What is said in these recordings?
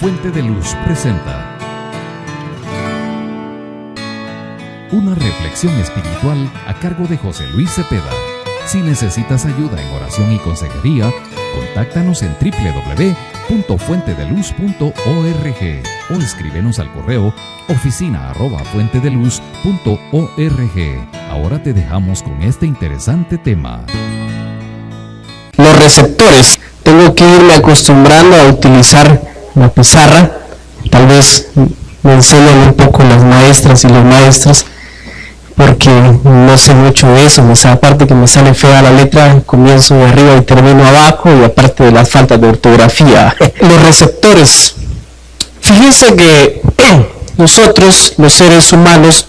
Fuente de Luz presenta una reflexión espiritual a cargo de José Luis Cepeda. Si necesitas ayuda en oración y consejería, contáctanos en www.fuentedeluz.org o escríbenos al correo oficina@fuentedeluz.org. Ahora te dejamos con este interesante tema. Los receptores. Tengo que irme acostumbrando a utilizar la pizarra. Tal vez me enseñan un poco las maestras y los maestros, porque no sé mucho de eso. Aparte que me sale fea la letra, comienzo de arriba y termino abajo, y aparte de las faltas de ortografía. Los receptores. Fíjense que nosotros, los seres humanos,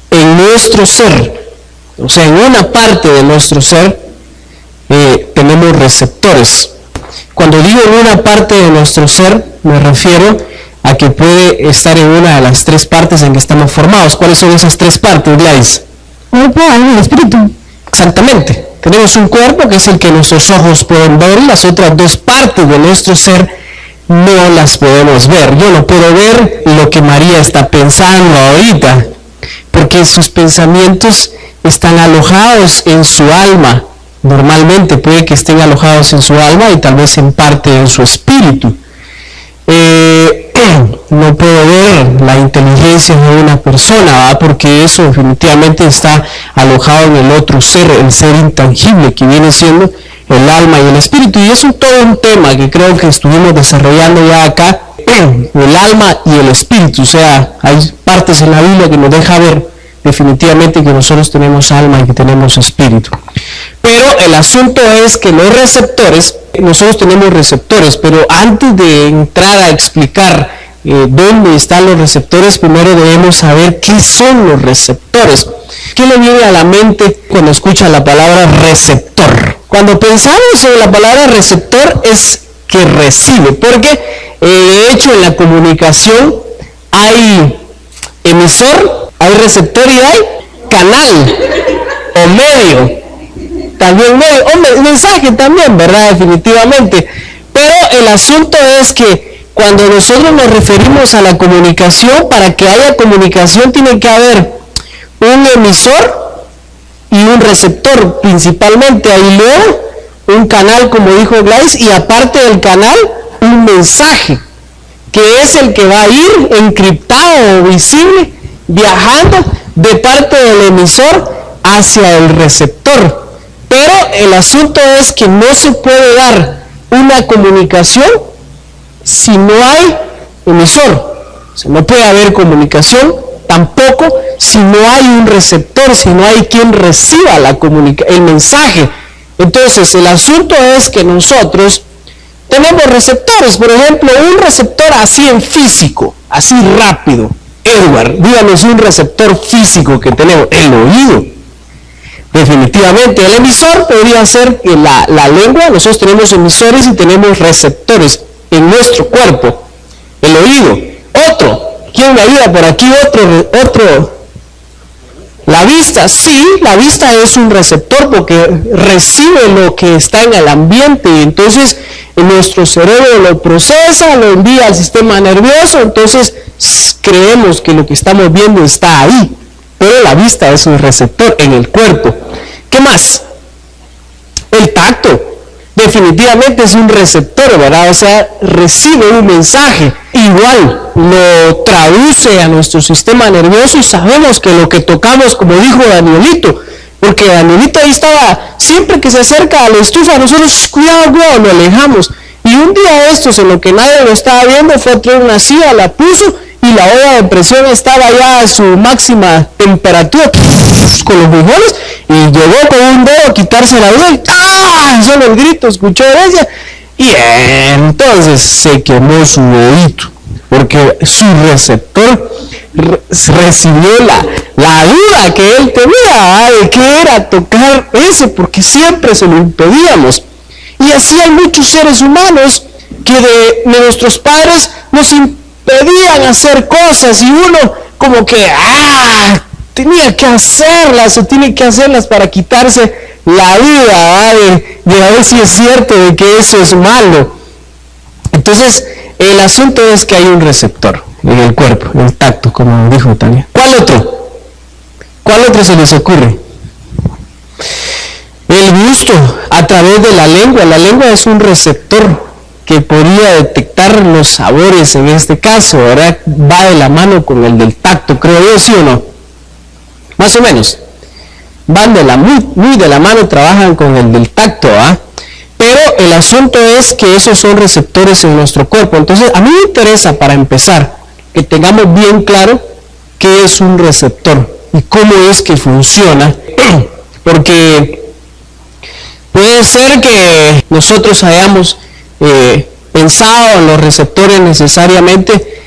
en nuestro ser, o sea, en una parte de nuestro ser, tenemos receptores. Cuando digo en una parte de nuestro ser, me refiero a que puede estar en una de las tres partes en que estamos formados. ¿Cuáles son esas tres partes, Gladys? Cuerpo, alma y espíritu. Exactamente. Tenemos un cuerpo que es el que nuestros ojos pueden ver, y las otras dos partes de nuestro ser no las podemos ver. Yo no puedo ver lo que María está pensando ahorita, porque sus pensamientos están alojados en su alma. Normalmente puede que estén alojados en su alma y tal vez en parte en su espíritu. No puedo ver la inteligencia de una persona, ¿verdad? Porque eso definitivamente está alojado en el otro ser, el ser intangible que viene siendo el alma y el espíritu. Y es todo un tema que creo que estuvimos desarrollando ya acá, el alma y el espíritu. O sea, hay partes en la Biblia que nos deja ver definitivamente que nosotros tenemos alma y que tenemos espíritu. Pero el asunto es que los receptores, nosotros tenemos receptores, pero antes de entrar a explicar dónde están los receptores, primero debemos saber qué son los receptores. ¿Qué le viene a la mente cuando escucha la palabra receptor? Cuando pensamos en la palabra receptor es que recibe, porque de hecho en la comunicación hay emisor, hay receptor y hay canal o medio. También medio, mensaje también, ¿verdad? Definitivamente. Pero el asunto es que cuando nosotros nos referimos a la comunicación, para que haya comunicación tiene que haber un emisor y un receptor, principalmente. Ahí luego un canal, como dijo Gladys, y aparte del canal, un mensaje, que es el que va a ir encriptado o visible, viajando de parte del emisor hacia el receptor. Pero el asunto es que no se puede dar una comunicación si no hay emisor. O sea, no puede haber comunicación tampoco si no hay un receptor, si no hay quien reciba el mensaje. Entonces, el asunto es que nosotros tenemos receptores. Por ejemplo, un receptor así en físico, así rápido. Edward, díganos un receptor físico que tenemos. El oído. Definitivamente, el emisor podría ser la lengua. Nosotros tenemos emisores y tenemos receptores en nuestro cuerpo. El oído. Otro. ¿Quién me ayuda por aquí? Otro. La vista. Sí, la vista es un receptor porque recibe lo que está en el ambiente, y entonces nuestro cerebro lo procesa, lo envía al sistema nervioso, entonces creemos que lo que estamos viendo está ahí. Pero la vista es un receptor en el cuerpo. ¿Qué más? El tacto. Definitivamente es un receptor, ¿verdad? O sea, recibe un mensaje. Igual lo traduce a nuestro sistema nervioso, y sabemos que lo que tocamos, como dijo Danielito, porque Danielito ahí estaba, siempre que se acerca a la estufa, nosotros, cuidado, lo alejamos. Y un día de estos, en lo que nadie lo estaba viendo, fue a traer una silla, la puso, y la olla de presión estaba ya a su máxima temperatura con los frijoles, y llegó con un dedo a quitarse la olla y ¡ah! Solo el grito escuchó ella, y entonces se quemó su dedito, porque su receptor recibió la duda que él tenía de qué era tocar ese, porque siempre se lo impedíamos. Y así hay muchos seres humanos que de nuestros padres nos impedían hacer cosas, y uno como que tenía que hacerlas, o tiene que hacerlas para quitarse la duda de a ver si es cierto de que eso es malo. Entonces El asunto es que hay un receptor en el cuerpo, el tacto, como dijo Tania. ¿Cuál otro? ¿Cuál otro se les ocurre? El gusto a través de la lengua. La lengua es un receptor que podría detectar los sabores en este caso, ¿verdad? Va de la mano con el del tacto, creo yo, ¿sí o no? Más o menos. Van muy de la mano, trabajan con el del tacto, ¿ah? Pero el asunto es que esos son receptores en nuestro cuerpo. Entonces, a mí me interesa, para empezar, que tengamos bien claro qué es un receptor y cómo es que funciona, porque puede ser que nosotros hayamos pensado en los receptores necesariamente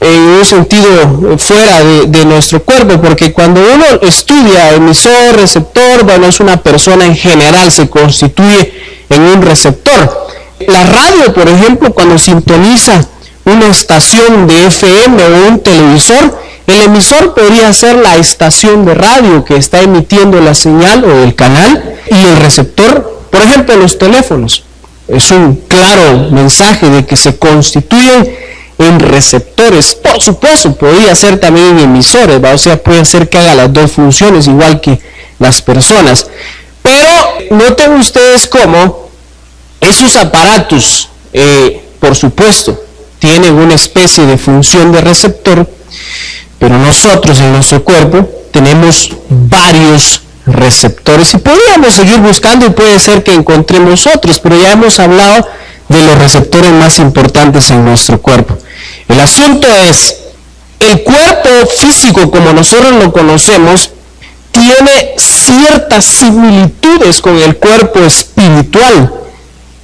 en un sentido fuera de nuestro cuerpo, porque cuando uno estudia emisor, receptor, bueno, es una persona en general, se constituye en un receptor. La radio, por ejemplo, cuando sintoniza una estación de FM o un televisor, el emisor podría ser la estación de radio que está emitiendo la señal o el canal, y el receptor, por ejemplo, los teléfonos. Es un claro mensaje de que se constituyen en receptores. Por supuesto, podría ser también en emisores, ¿va? O sea, puede ser que haga las dos funciones igual que las personas. Pero noten ustedes cómo esos aparatos, por supuesto, tienen una especie de función de receptor, pero nosotros en nuestro cuerpo tenemos varios receptores y podríamos seguir buscando y puede ser que encontremos otros, pero ya hemos hablado de los receptores más importantes en nuestro cuerpo. El asunto es, el cuerpo físico como nosotros lo conocemos tiene ciertas similitudes con el cuerpo espiritual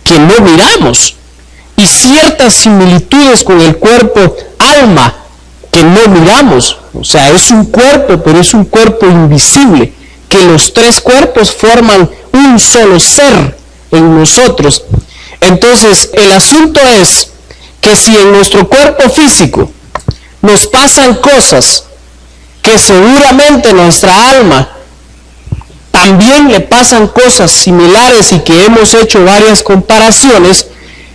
que no miramos y ciertas similitudes con el cuerpo alma que no miramos. O sea, es un cuerpo, pero es un cuerpo invisible, que los tres cuerpos forman un solo ser en nosotros. Entonces, el asunto es que si en nuestro cuerpo físico nos pasan cosas que seguramente nuestra alma también le pasan cosas similares y que hemos hecho varias comparaciones,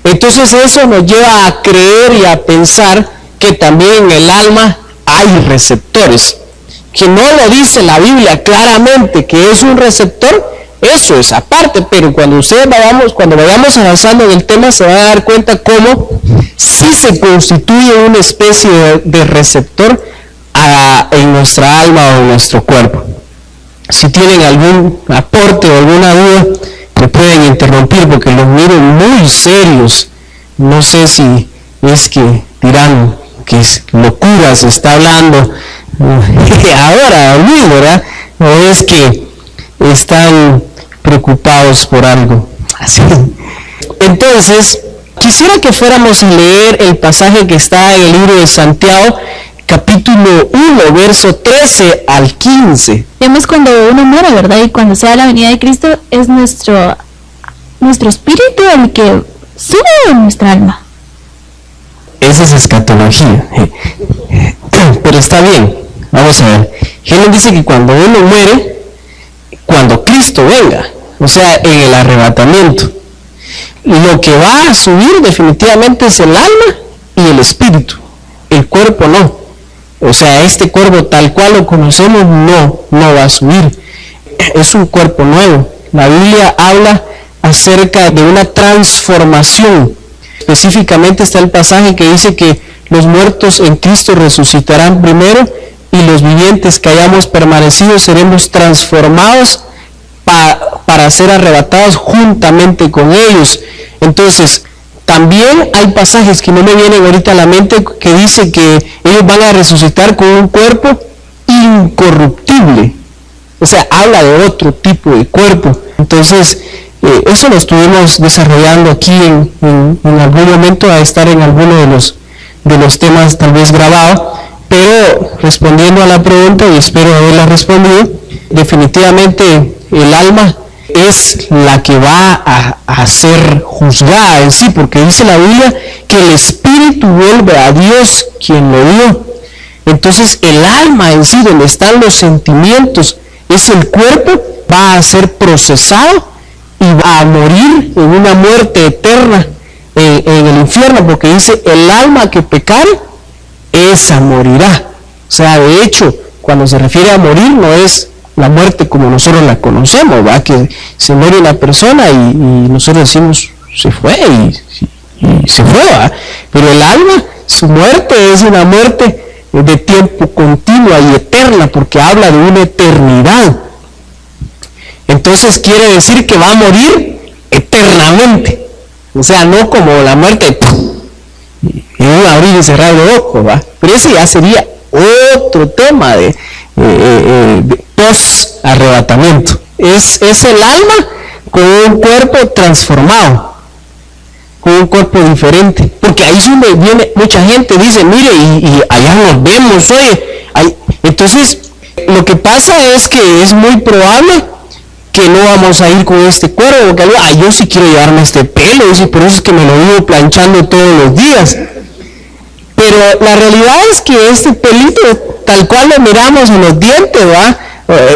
entonces eso nos lleva a creer y a pensar que también en el alma hay receptores. Que no lo dice la Biblia claramente que es un receptor, eso es aparte, pero cuando vayamos avanzando en el tema se va a dar cuenta cómo sí se constituye una especie de receptor en nuestra alma o en nuestro cuerpo. Si tienen algún aporte o alguna duda, me pueden interrumpir porque los miro muy serios. No sé si es que dirán que es locura se está hablando ahora, ¿verdad? O es que están preocupados por algo. Así. Entonces, quisiera que fuéramos a leer el pasaje que está en el libro de Santiago, capítulo 1, verso 13 al 15. Vemos cuando uno muere, ¿verdad? Y cuando sea la venida de Cristo, es nuestro espíritu el que sube en nuestra alma. Esa es escatología. Pero está bien. Vamos a ver. Génesis dice que cuando uno muere, cuando Cristo venga, o sea, en el arrebatamiento, lo que va a subir definitivamente es el alma y el espíritu. El cuerpo no. O sea, este cuerpo tal cual lo conocemos no va a subir. Es un cuerpo nuevo. La Biblia habla acerca de una transformación. Específicamente está el pasaje que dice que los muertos en Cristo resucitarán primero y los vivientes que hayamos permanecido seremos transformados para ser arrebatados juntamente con ellos. Entonces, también hay pasajes que no me vienen ahorita a la mente que dice que ellos van a resucitar con un cuerpo incorruptible. O sea, habla de otro tipo de cuerpo. Entonces, eso lo estuvimos desarrollando aquí en algún momento, a estar en alguno de los temas tal vez grabado, pero respondiendo a la pregunta, y espero haberla respondido, definitivamente el alma es la que va a ser juzgada en sí, porque dice la Biblia que el espíritu vuelve a Dios quien lo dio. Entonces el alma en sí, donde están los sentimientos, es el cuerpo, va a ser procesado y va a morir en una muerte eterna en el infierno, porque dice, el alma que pecare, esa morirá. O sea, de hecho, cuando se refiere a morir, no es la muerte como nosotros la conocemos, ¿va? Que se muere una persona y nosotros decimos, se fue y se fue, ¿va? Pero el alma, su muerte es una muerte de tiempo continua y eterna, porque habla de una eternidad. Entonces quiere decir que va a morir eternamente. O sea, no como la muerte en un abrir y cerrar de ojos, ¿va? Pero ese ya sería otro tema de post-arrebatamiento. Es el alma con un cuerpo transformado, con un cuerpo diferente. Porque ahí sí viene mucha gente, dice, mire, y allá nos vemos, oye. Entonces, lo que pasa es que es muy probable que no vamos a ir con este cuerpo, porque yo sí quiero llevarme este pelo, y por eso es que me lo vivo planchando todos los días. Pero la realidad es que este pelito, tal cual lo miramos en los dientes, ¿va?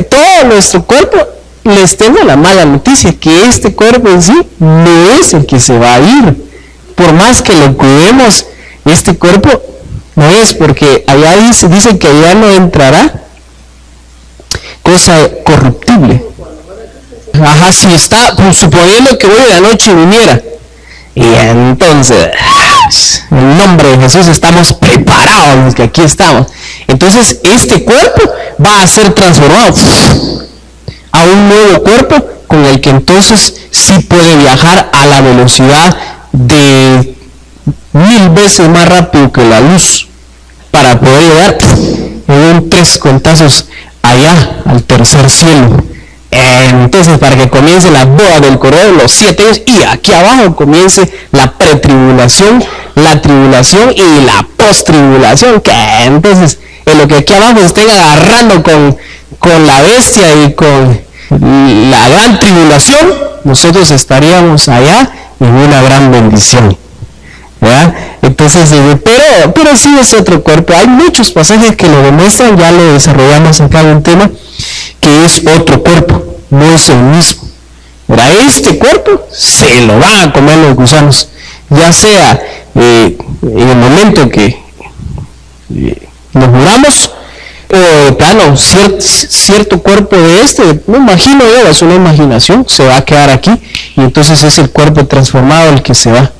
Todo nuestro cuerpo, les tengo la mala noticia, que este cuerpo en sí no es el que se va a ir. Por más que lo cuidemos, este cuerpo no es, porque allá dice que allá no entrará cosa corruptible. Ajá, si está, pues, suponiendo que hoy de la noche viniera, y entonces, en el nombre de Jesús estamos preparados los que aquí estamos. Entonces este cuerpo va a ser transformado a un nuevo cuerpo con el que entonces sí puede viajar a la velocidad de 1000 veces más rápido que la luz, para poder llegar en un 3 cuentazos allá al tercer cielo. Entonces, para que comience la boda del Cordero, los 7 años, y aquí abajo comience la pretribulación, la tribulación y la post-tribulación, que entonces en lo que aquí abajo estén agarrando con la bestia y con la gran tribulación, nosotros estaríamos allá en una gran bendición, ¿verdad? Entonces, pero sí es otro cuerpo. Hay muchos pasajes que lo demuestran, ya lo desarrollamos acá en un tema, que es otro cuerpo, no es el mismo. Ahora, este cuerpo se lo van a comer los gusanos, ya sea en el momento que nos muramos, o de plano, cierto cuerpo de me imagino yo, es una imaginación, se va a quedar aquí, y entonces es el cuerpo transformado el que se va,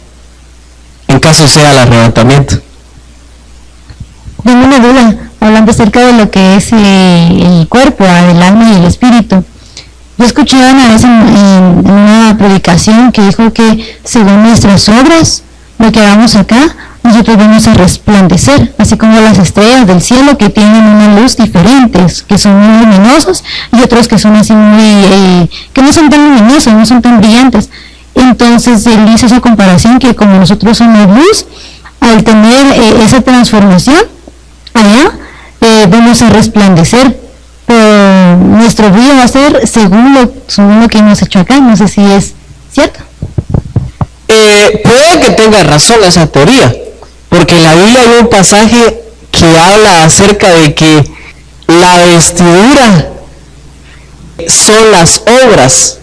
en caso sea el arrebatamiento. Tengo una duda, hablando acerca de lo que es el cuerpo, el alma y el espíritu. Yo escuché una vez en una predicación que dijo que según nuestras obras, lo que hagamos acá, nosotros vamos a resplandecer, así como las estrellas del cielo que tienen una luz diferente, que son muy luminosos, y otros que son así que no son tan luminosos, no son tan brillantes. Entonces él hizo esa comparación que como nosotros somos luz, al tener esa transformación, allá vamos a resplandecer, pero nuestro brillo va a ser según lo que hemos hecho acá. No sé si es cierto. Puede que tenga razón esa teoría, porque en la Biblia hay un pasaje que habla acerca de que la vestidura son las obras.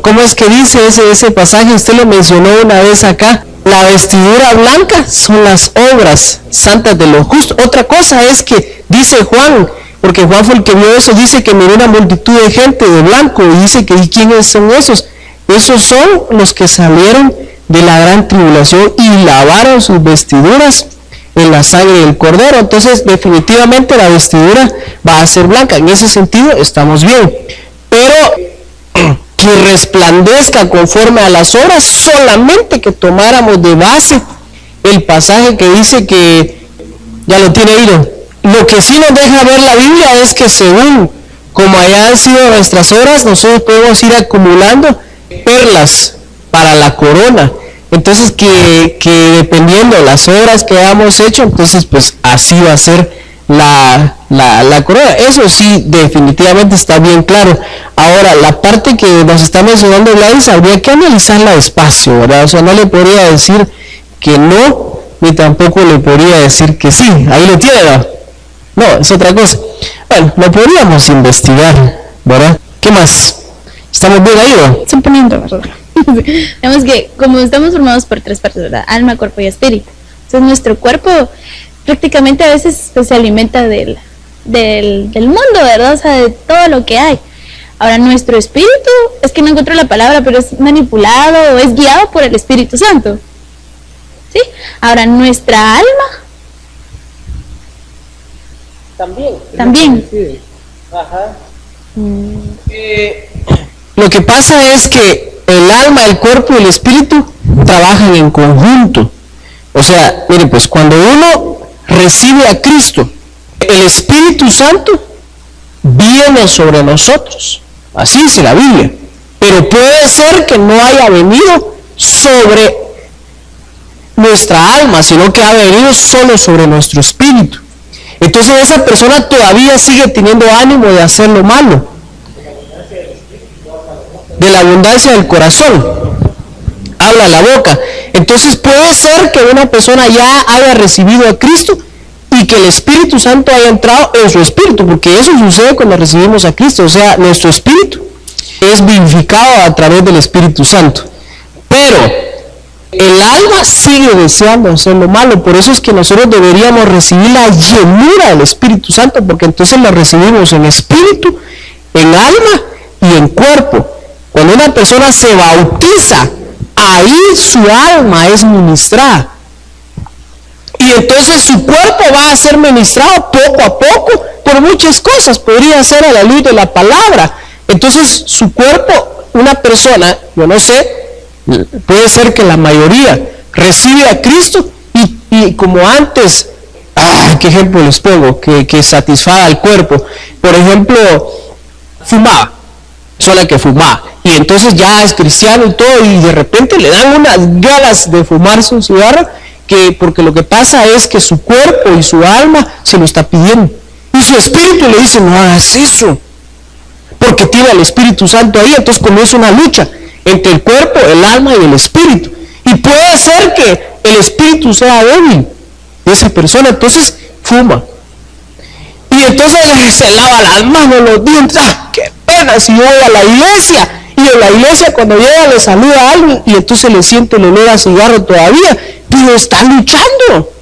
¿Cómo es que dice ese pasaje? Usted lo mencionó una vez acá. La vestidura blanca son las obras santas de los justos. Otra cosa es que dice Juan, porque Juan fue el que vio eso, dice que miró una multitud de gente de blanco, y dice que ¿quiénes son esos? Esos son los que salieron de la gran tribulación y lavaron sus vestiduras en la sangre del Cordero. Entonces definitivamente la vestidura va a ser blanca. En ese sentido estamos bien, pero que resplandezca conforme a las obras, solamente que tomáramos de base el pasaje que dice que, ya lo tiene ahí, lo que sí nos deja ver la Biblia es que según como hayan sido nuestras obras, nosotros podemos ir acumulando perlas para la corona. Entonces que dependiendo de las obras que hayamos hecho, entonces pues así va a ser la corona. Eso sí definitivamente está bien claro. Ahora, la parte que nos está mencionando Gladys, habría que analizarla despacio, ¿verdad? O sea, no le podría decir que no, ni tampoco le podría decir que sí. Ahí lo tiene, ¿no? No, es otra cosa. Bueno, lo podríamos investigar, ¿verdad? ¿Qué más? ¿Estamos bien ahí, no? Suponiendo, ¿verdad? Digamos que como estamos formados por 3 partes, ¿verdad? Alma, cuerpo y espíritu. Entonces nuestro cuerpo prácticamente a veces pues, se alimenta del mundo, ¿verdad? O sea, de todo lo que hay. Ahora nuestro espíritu, es que no encuentro la palabra, pero es manipulado o es guiado por el Espíritu Santo. ¿Sí? Ahora nuestra alma también. Ajá. Lo que pasa es que el alma, el cuerpo y el espíritu trabajan en conjunto. O sea, mire, pues cuando uno recibe a Cristo, el Espíritu Santo viene sobre nosotros. Así dice la Biblia. Pero puede ser que no haya venido sobre nuestra alma, sino que ha venido solo sobre nuestro espíritu. Entonces esa persona todavía sigue teniendo ánimo de hacer lo malo. De la abundancia del corazón habla la boca. Entonces puede ser que una persona ya haya recibido a Cristo y que el Espíritu Santo haya entrado en su espíritu, porque eso sucede cuando recibimos a Cristo. O sea, nuestro espíritu es vivificado a través del Espíritu Santo. Pero el alma sigue deseando hacer lo malo. Por eso es que nosotros deberíamos recibir la llenura del Espíritu Santo, porque entonces la recibimos en espíritu, en alma y en cuerpo. Cuando una persona se bautiza, ahí su alma es ministrada. Y entonces su cuerpo va a ser ministrado poco a poco por muchas cosas. Podría ser a la luz de la palabra. Entonces su cuerpo, una persona, yo no sé, puede ser que la mayoría recibe a Cristo y como antes, ¿qué ejemplo les pongo? Que satisfaga al cuerpo. Por ejemplo, fumaba, sola que fumaba. Y entonces ya es cristiano y todo, y de repente le dan unas ganas de fumarse un cigarro, porque lo que pasa es que su cuerpo y su alma se lo está pidiendo. Y su espíritu le dice, no hagas eso, porque tiene al Espíritu Santo ahí. Entonces comienza una lucha entre el cuerpo, el alma y el espíritu. Y puede ser que el espíritu sea débil de esa persona, entonces fuma. Y entonces se lava las manos, los dientes. ¡Qué pena si yo voy a la iglesia! Y en la iglesia cuando llega le saluda a alguien y entonces le siente el olor a cigarro todavía, pero está luchando.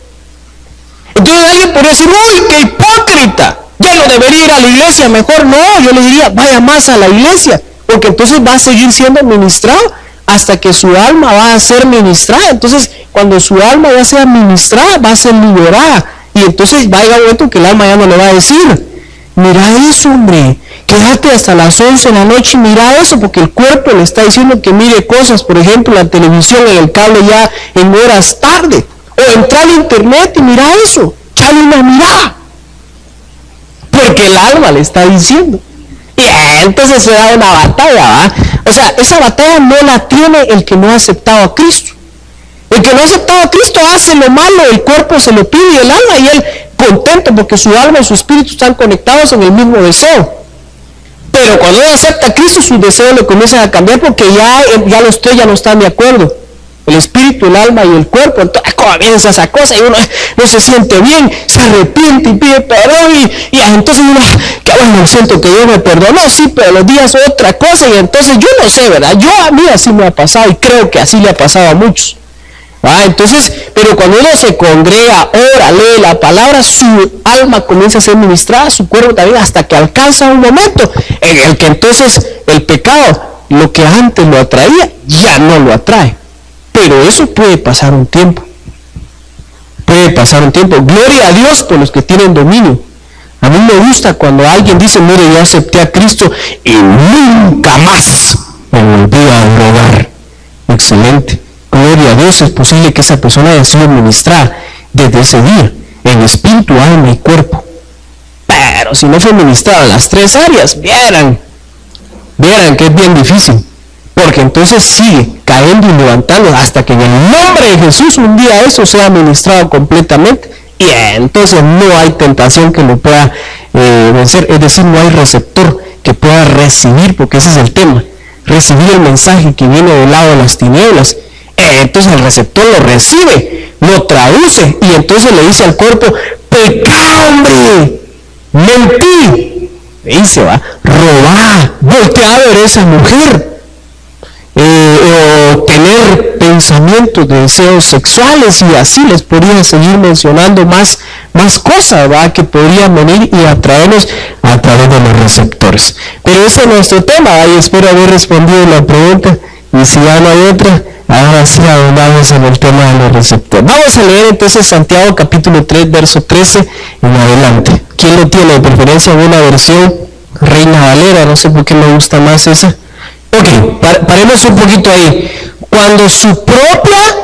Entonces alguien podría decir, ¡uy, qué hipócrita! Ya no debería ir a la iglesia, mejor no. Yo le diría, vaya más a la iglesia, porque entonces va a seguir siendo ministrado hasta que su alma va a ser ministrada. Entonces cuando su alma ya sea ministrada, va a ser liberada. Y entonces va a llegar un momento que el alma ya no le va a decir, mira eso, hombre, quédate hasta las 11 de la noche y mira eso, porque el cuerpo le está diciendo que mire cosas, por ejemplo, la televisión, en el cable ya en horas tarde, o entrar al internet y mira eso, echale una mirada, porque el alma le está diciendo. Y entonces se da una batalla, ¿va? O sea, esa batalla no la tiene el que no ha aceptado a Cristo. El que no ha aceptado a Cristo hace lo malo, el cuerpo se lo pide y el alma, y él contento porque su alma y su espíritu están conectados en el mismo deseo. Pero cuando uno acepta a Cristo, sus deseos le comienzan a cambiar porque ya los tres ya no están de acuerdo. El espíritu, el alma y el cuerpo. Entonces comienza esa cosa y uno no se siente bien, se arrepiente y pide perdón y entonces uno, qué bueno, siento que Dios me perdonó, sí, pero los días otra cosa. Y entonces yo no sé, ¿verdad? A mí así me ha pasado y creo que así le ha pasado a muchos. Entonces, pero cuando uno se congrega, ora, lee la palabra, su alma comienza a ser ministrada, su cuerpo también, hasta que alcanza un momento en el que entonces el pecado, lo que antes lo atraía, ya no lo atrae. Pero eso puede pasar un tiempo. Puede pasar un tiempo. Gloria a Dios por los que tienen dominio. A mí me gusta cuando alguien dice, mire, yo acepté a Cristo y nunca más me volví a drogar. Excelente. Gloria a Dios, es posible que esa persona haya sido ministrada desde ese día, en espíritu, alma y cuerpo. Pero si no fue ministrada en las 3 áreas, vieran que es bien difícil, porque entonces sigue cayendo y levantando hasta que en el nombre de Jesús un día eso sea ministrado completamente, y entonces no hay tentación que lo pueda vencer, es decir, no hay receptor que pueda recibir, porque ese es el tema, recibir el mensaje que viene del lado de las tinieblas. Entonces el receptor lo recibe, lo traduce y entonces le dice al cuerpo, pecá, hombre, mentí, y se va, robá, voltea a ver esa mujer, o pensamientos, de deseos sexuales, y así les podría seguir mencionando más cosas, ¿verdad?, que podrían venir y atraernos a través de los receptores. Pero ese es nuestro tema, ¿verdad? Y espero haber respondido la pregunta, y si ya no hay otra, ahora sí ahondamos en el tema de los receptores. Vamos a leer entonces Santiago capítulo 3, verso 13 en adelante. ¿Quién lo tiene? De preferencia una versión Reina Valera, no sé por qué me gusta más esa. Ok, paremos un poquito ahí. Cuando su propia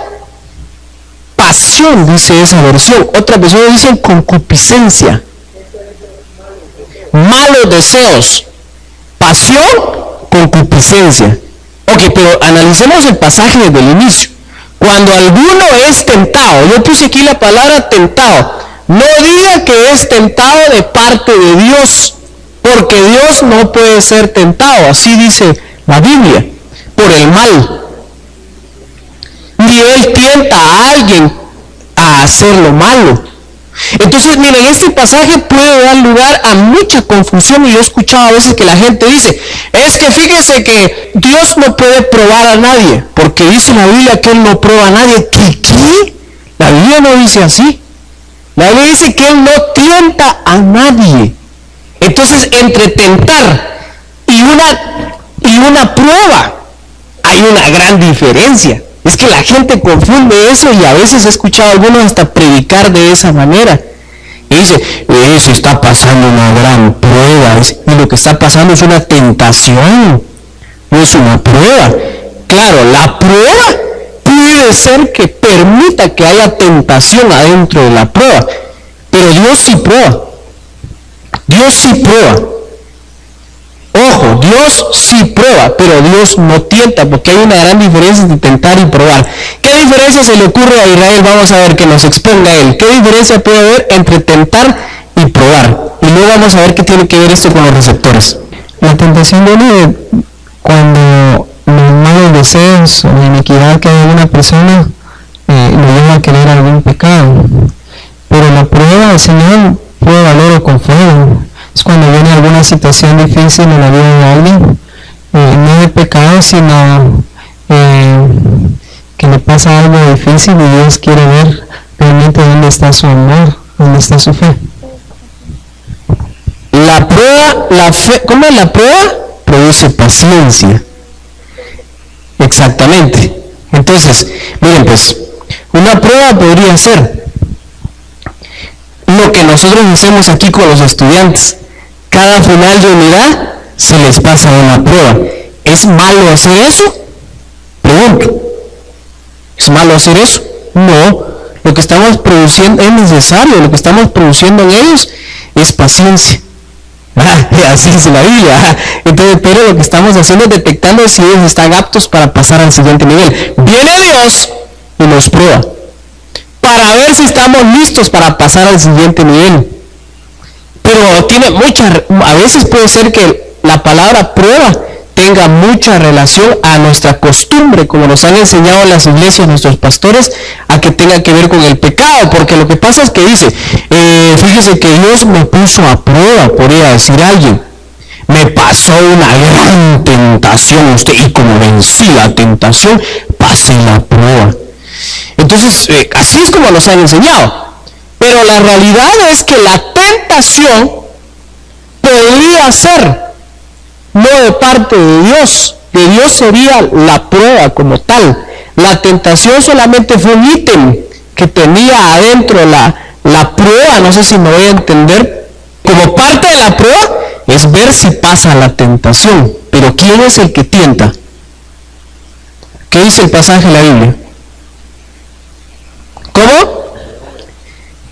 pasión, dice esa versión, otra versión dice concupiscencia, malos deseos, pasión, concupiscencia. Ok, pero analicemos el pasaje desde el inicio. Cuando alguno es tentado, yo puse aquí la palabra tentado, no diga que es tentado de parte de Dios, porque Dios no puede ser tentado, así dice la Biblia, por el mal. Ni Él tienta a alguien a hacer lo malo. Entonces, miren, este pasaje puede dar lugar a mucha confusión, y yo he escuchado a veces que la gente dice, es que fíjense que Dios no puede probar a nadie, porque dice la Biblia que Él no prueba a nadie. ¿Qué? La Biblia no dice así. La Biblia dice que Él no tienta a nadie. Entonces, entre tentar y una prueba hay una gran diferencia. Es que la gente confunde eso, y a veces he escuchado a algunos hasta predicar de esa manera. Y dice, eso está pasando una gran prueba, y lo que está pasando es una tentación, no es una prueba. Claro, la prueba puede ser que permita que haya tentación adentro de la prueba, pero Dios sí prueba. Dios sí prueba. Ojo, Dios sí prueba, pero Dios no tienta, porque hay una gran diferencia entre tentar y probar. ¿Qué diferencia se le ocurre a Israel? Vamos a ver, que nos exponga él. ¿Qué diferencia puede haber entre tentar y probar? Y luego vamos a ver qué tiene que ver esto con los receptores. La tentación viene cuando los malos deseos o la iniquidad que hay en una persona lo lleva a querer algún pecado. Pero la prueba del Señor puede valer con fuego. Es cuando viene alguna situación difícil en la vida de alguien, no de pecado, sino que le pasa algo difícil, y Dios quiere ver realmente dónde está su amor, dónde está su fe. La prueba, la fe, ¿cómo es la prueba? Produce paciencia. Exactamente. Entonces, miren pues, una prueba podría ser lo que nosotros hacemos aquí con los estudiantes. Cada final de unidad se les pasa una prueba. ¿Es malo hacer eso? Pregunto. ¿Es malo hacer eso? No. Lo que estamos produciendo es necesario. Lo que estamos produciendo en ellos es paciencia. Así dice la Biblia. Entonces, pero lo que estamos haciendo es detectando si ellos están aptos para pasar al siguiente nivel. Viene Dios y nos prueba para ver si estamos listos para pasar al siguiente nivel. Pero tiene a veces puede ser que la palabra prueba tenga mucha relación a nuestra costumbre, como nos han enseñado en las iglesias nuestros pastores, a que tenga que ver con el pecado, porque lo que pasa es que dice, fíjese que Dios me puso a prueba, podría decir alguien, me pasó una gran tentación usted, y como vencí la tentación, pasé la prueba. Entonces, así es como nos han enseñado. Pero la realidad es que la tentación podría ser no de parte de Dios sería la prueba como tal. La tentación solamente fue un ítem que tenía adentro la prueba, no sé si me voy a entender. Como parte de la prueba es ver si pasa la tentación, pero ¿quién es el que tienta? ¿Qué dice el pasaje de la Biblia? ¿Cómo?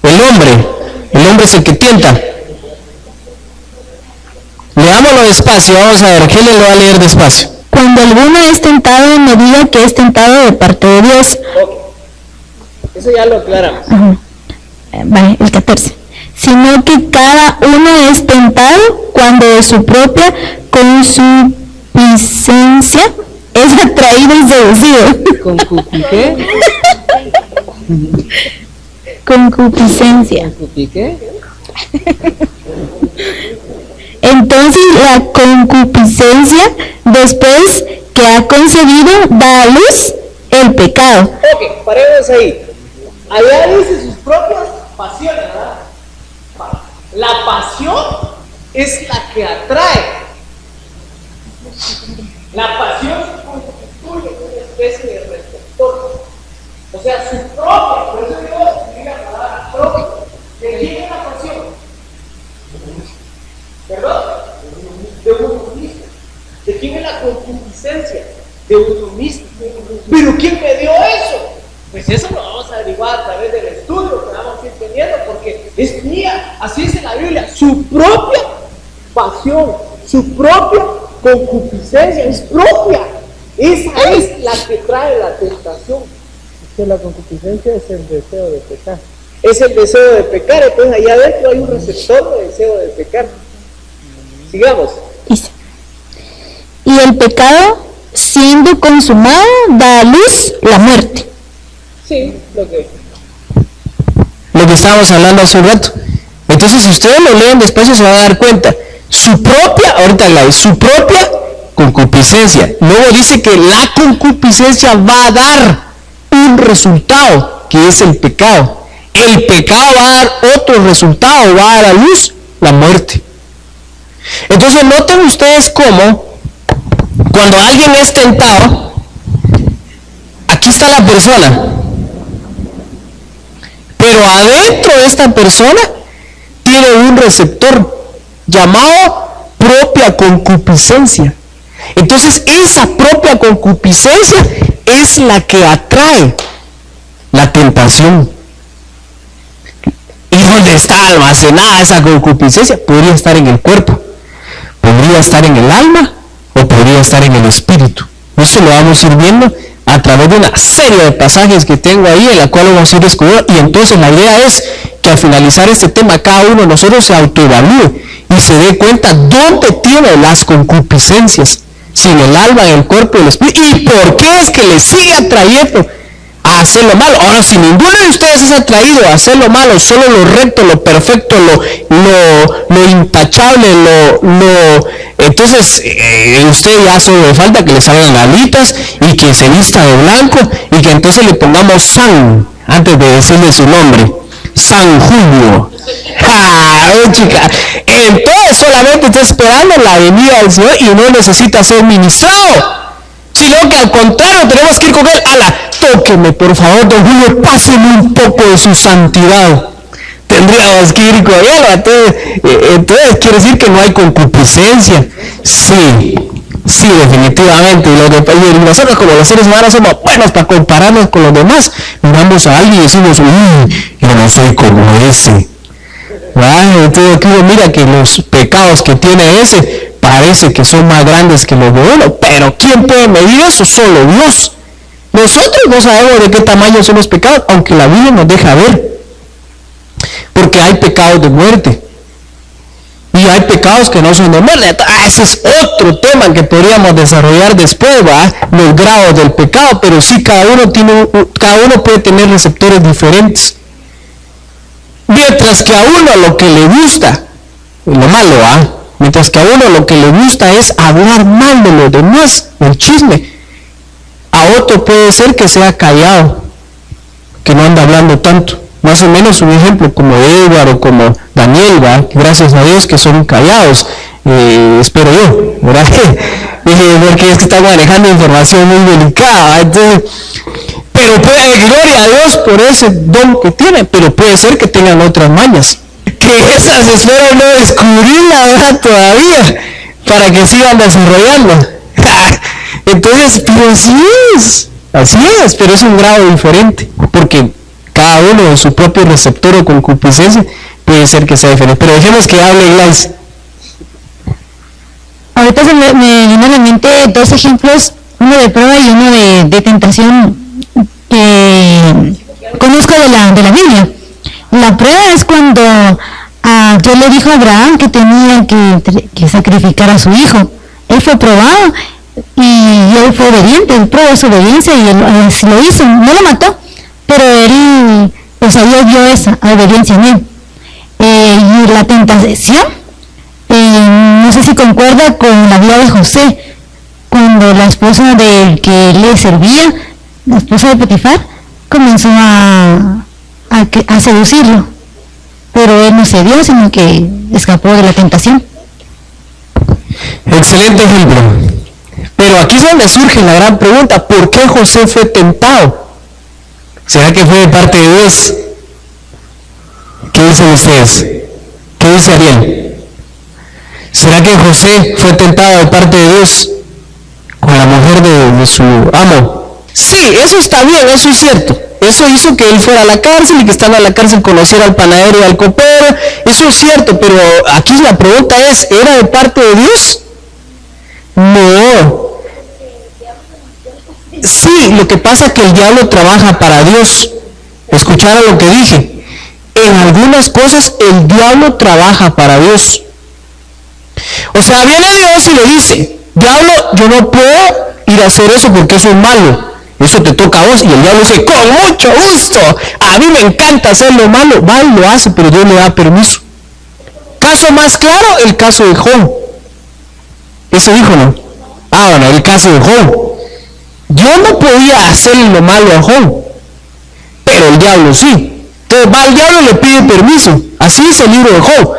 El hombre es el que tienta. Leámoslo despacio, vamos a ver, ¿qué le va a leer despacio? Cuando alguno es tentado, no diga que es tentado de parte de Dios. Eso ya lo aclaramos. Vale, el 14. Sino que cada uno es tentado cuando de su propia concupiscencia es atraído y seducido. ¿Qué? Concupiscencia. ¿Qué? Entonces la concupiscencia, después que ha concebido, da a luz, el pecado. Ok, paremos ahí. Allá dice sus propias pasiones, ¿verdad? La pasión es la que atrae. La pasión constituye una especie de receptor. O sea, su propia, por eso yo escribí la palabra propia. ¿De quién es la pasión? ¿Perdón? De uno mismo. ¿De quién es la concupiscencia? De uno mismo. ¿Pero quién me dio eso? Pues eso lo vamos a averiguar a través del estudio que vamos a ir teniendo, porque es mía, así dice la Biblia, su propia pasión, su propia concupiscencia, es propia. Esa es la que trae la tentación. Es que la concupiscencia es el deseo de pecar. Es el deseo de pecar, entonces allá adentro hay un receptor de deseo de pecar. Sigamos. Dice, y el pecado, siendo consumado, da a luz la muerte. Sí, lo que estábamos hablando hace un rato. Entonces, si ustedes lo leen despacio, se van a dar cuenta. Su propia concupiscencia. Luego dice que la concupiscencia va a dar un resultado, que es el pecado. El pecado va a dar otro resultado, va a dar a luz la muerte. Entonces, noten ustedes cómo, cuando alguien es tentado, aquí está la persona, pero adentro de esta persona tiene un receptor llamado propia concupiscencia. Entonces, esa propia concupiscencia es la que atrae la tentación. ¿Y dónde está almacenada esa concupiscencia? Podría estar en el cuerpo, podría estar en el alma o podría estar en el espíritu. Eso lo vamos a ir viendo a través de una serie de pasajes que tengo ahí, en la cual vamos a ir descubriendo. Y entonces la idea es que al finalizar este tema, cada uno de nosotros se autoevalúe y se dé cuenta dónde tiene las concupiscencias, si en el alma, en el cuerpo y el espíritu, y por qué es que le sigue atrayendo a hacer lo malo. Ahora, si ninguno de ustedes es atraído a hacer lo malo, solo lo recto, lo perfecto, lo intachable, entonces usted ya hace falta que le salgan alitas y que se vista de blanco y que entonces le pongamos San antes de decirle su nombre, San Julio. Chica, entonces solamente está esperando la venida del Señor y no necesita ser ministrado, sino que al contrario tenemos que ir con él. Tóqueme por favor, don Julio, páseme un poco de su santidad. Tendríamos que ir con él. Entonces quiere decir que no hay concupiscencia. Sí, definitivamente. Y nosotros como los seres humanos somos buenos para compararnos con los demás. Miramos a alguien y decimos, yo no soy como ese. Entonces aquí uno mira que los pecados que tiene ese parece que son más grandes que los de uno, pero ¿quién puede medir eso? Solo Dios. Nosotros no sabemos de qué tamaño son los pecados, aunque la Biblia nos deja ver, porque hay pecados de muerte y hay pecados que no son de muerte. Ese es otro tema que podríamos desarrollar después, los grados del pecado, pero sí cada uno puede tener receptores diferentes. Mientras que a uno lo que le gusta, lo malo, mientras que a uno lo que le gusta es hablar mal de los demás, el chisme, a otro puede ser que sea callado, que no anda hablando tanto. Más o menos un ejemplo como Edward o como Daniel, gracias a Dios que son callados, espero yo, ¿verdad? Porque es que están manejando información muy delicada, entonces, pero gloria a Dios por ese don que tienen, pero puede ser que tengan otras mañas, que esas espero no descubrirlas todavía, para que sigan desarrollando. Entonces, pero así es, pero es un grado diferente, porque cada uno de su propio receptor o concupiscencia puede ser que sea diferente. Pero dejemos que hable Gladys. Ahorita me vienen a la mente dos ejemplos, uno de prueba y uno de tentación que conozco de la Biblia. La prueba es cuando Dios le dijo a Abraham que tenía que sacrificar a su hijo. Él fue probado y él fue obediente, él probó su obediencia y él lo hizo, no lo mató, pero él, Dios vio esa obediencia en él. Y la tentación, no sé si concuerda con la vida de José, cuando la esposa del que le servía la esposa de Potifar, comenzó a seducirlo, pero él no cedió, sino que escapó de la tentación. Excelente ejemplo. Pero aquí es donde surge la gran pregunta: ¿por qué José fue tentado? ¿Será que fue de parte de Dios? ¿Qué dicen ustedes? ¿Qué dice Ariel? ¿Será que José fue tentado de parte de Dios con la mujer de su amo? Sí, eso está bien, eso es cierto. Eso hizo que él fuera a la cárcel y que estando en la cárcel conociera al panadero y al copero. Eso es cierto, pero aquí la pregunta es: ¿era de parte de Dios? No. Sí, lo que pasa es que el diablo trabaja para Dios. Escucharon lo que dije. En algunas cosas el diablo trabaja para Dios. O sea, viene Dios y le dice: diablo, yo no puedo ir a hacer eso porque eso es malo. Eso te toca a vos. Y el diablo dice: con mucho gusto, a mí me encanta hacer lo malo. Va y lo hace, pero Dios le da permiso. Caso más claro, el caso de Job. Ese dijo, ¿no? Bueno, el caso de Job. Dios no podía hacerle lo malo a Job, pero el diablo sí. Entonces va el diablo y le pide permiso. Así es el libro de Job.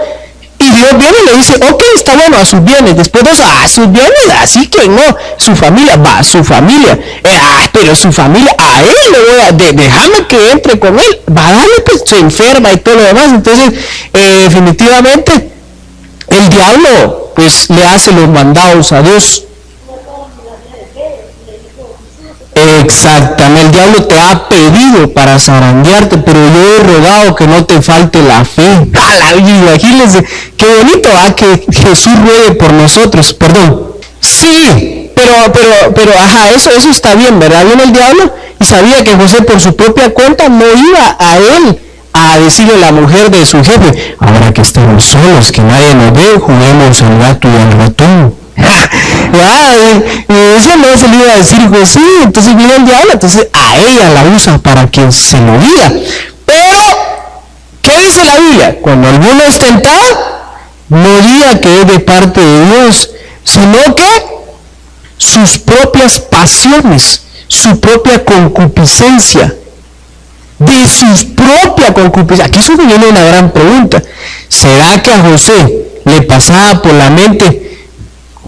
Y Dios viene y le dice: ok, está bueno, a sus bienes. Después a sus bienes, así que no. Su familia, su familia. Pero su familia, a él le voy a, déjame que entre con él. Dale, pues se enferma y todo lo demás. Entonces, definitivamente, el diablo, pues, le hace los mandados a Dios. Exactamente, el diablo te ha pedido para zarandearte, pero yo he rogado que no te falte la fe. Imagínense, qué bonito, que Jesús ruegue por nosotros, perdón. Sí, pero, eso está bien, ¿verdad? Viene el diablo y sabía que José por su propia cuenta no iba a él a decirle a la mujer de su jefe: ahora que estamos solos, que nadie nos ve, juguemos al gato y al ratón. Eso no se le iba a decir José. Entonces viene el diablo, entonces a ella la usa para que se lo diga. Pero, ¿qué dice la Biblia? Cuando alguno es tentado, no diga que es de parte de Dios, sino que sus propias pasiones, su propia concupiscencia, de sus propias concupiscencias. Aquí es donde viene una gran pregunta: ¿será que a José le pasaba por la mente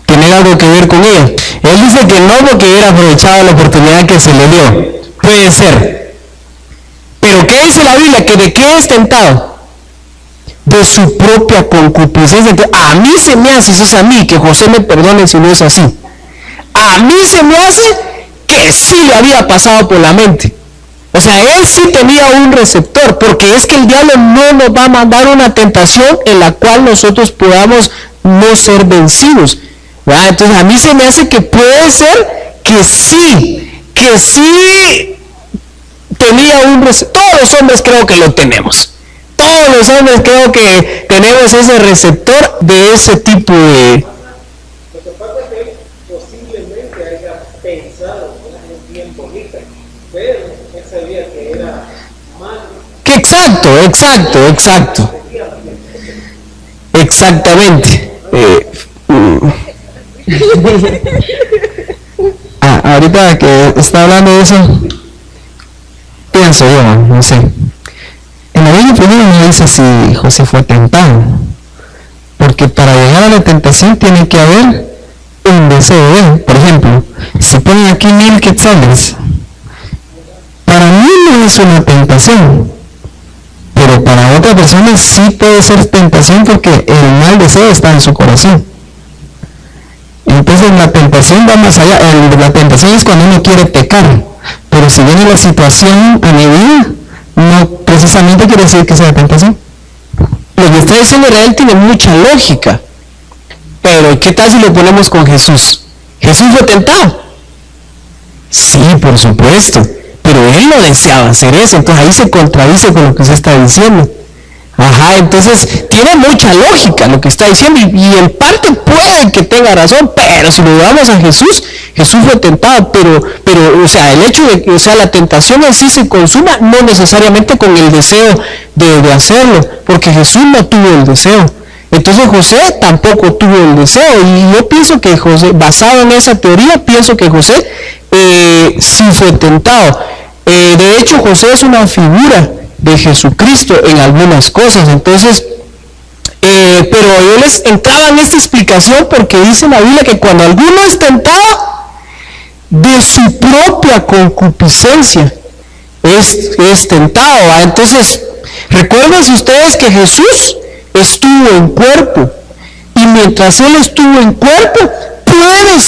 tener algo que ver con ella? Él dice que no, porque hubiera aprovechado la oportunidad que se le dio. Puede ser. Pero ¿qué dice la Biblia? ¿Que de qué es tentado? De su propia concupiscencia. Entonces, a mí se me hace, si es a mí, que José me perdone si no es así, a mí se me hace que sí le había pasado por la mente. O sea, él sí tenía un receptor, porque es que el diablo no nos va a mandar una tentación en la cual nosotros podamos no ser vencidos. Entonces a mí se me hace que puede ser que sí tenía un receptor. Todos los hombres creo que lo tenemos. Todos los hombres creo que tenemos ese receptor de ese tipo de... Lo que pasa es que él posiblemente haya pensado en bien bonita, pero él sabía que era malo. Exactamente. Ahorita que está hablando de eso, pienso yo, no sé. En la Biblia primero no dice si José fue tentado, porque para llegar a la tentación tiene que haber un deseo de él. Por ejemplo, si ponen aquí 1000 quetzales, para mí no es una tentación, pero para otra persona sí puede ser tentación, porque el mal deseo está en su corazón. Entonces la tentación va más allá. La tentación es cuando uno quiere pecar, pero si viene la situación a mi vida, no precisamente quiere decir que sea tentación. Lo que está diciendo Israel tiene mucha lógica, pero ¿qué tal si lo ponemos con Jesús? ¿Jesús fue tentado? Sí, por supuesto, pero él no deseaba hacer eso. Entonces ahí se contradice con lo que se está diciendo. Entonces tiene mucha lógica lo que está diciendo, y en parte puede que tenga razón, pero si lo llevamos a Jesús, Jesús fue tentado, pero o sea, el hecho de que, o sea, la tentación en sí se consuma no necesariamente con el deseo de hacerlo, porque Jesús no tuvo el deseo. Entonces José tampoco tuvo el deseo, y yo pienso que José, basado en esa teoría, pienso que José sí fue tentado. De hecho, José es una figura de Jesucristo en algunas cosas. Entonces, pero yo les entraba en esta explicación porque dice la Biblia que cuando alguno es tentado, de su propia concupiscencia es tentado, ¿va? Entonces, recuerden ustedes que Jesús estuvo en cuerpo, y mientras Él estuvo en cuerpo, puede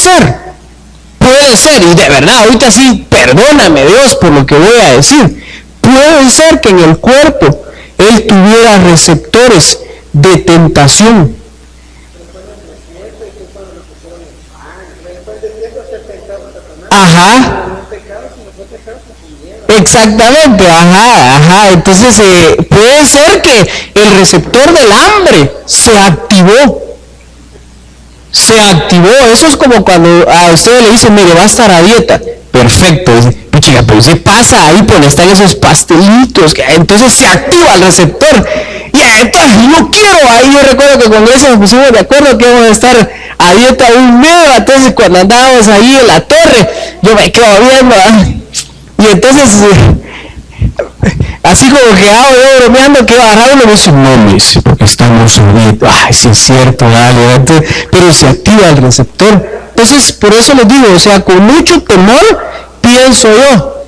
ser, y de verdad, ahorita sí, perdóname Dios por lo que voy a decir, puede ser que en el cuerpo Él tuviera receptores de tentación. Ajá. Exactamente, entonces puede ser que el receptor del hambre se activó. Eso es como cuando a ustedes le dicen, mire, va a estar a dieta. Perfecto, dice, puchiga, pero se pasa ahí por están esos pastelitos, entonces se activa el receptor. Y entonces no quiero, ahí yo recuerdo que con Grecia nos pusimos de acuerdo que íbamos a estar a dieta un mes, entonces cuando andábamos ahí en la torre, yo me quedo viendo, y entonces así como que hago yo bromeando, que agarrado, y me dice, no, me dice, porque estamos a dieta. Ay, sí es cierto, dale, entonces, pero se activa el receptor. Entonces, por eso les digo, o sea, con mucho temor, pienso yo,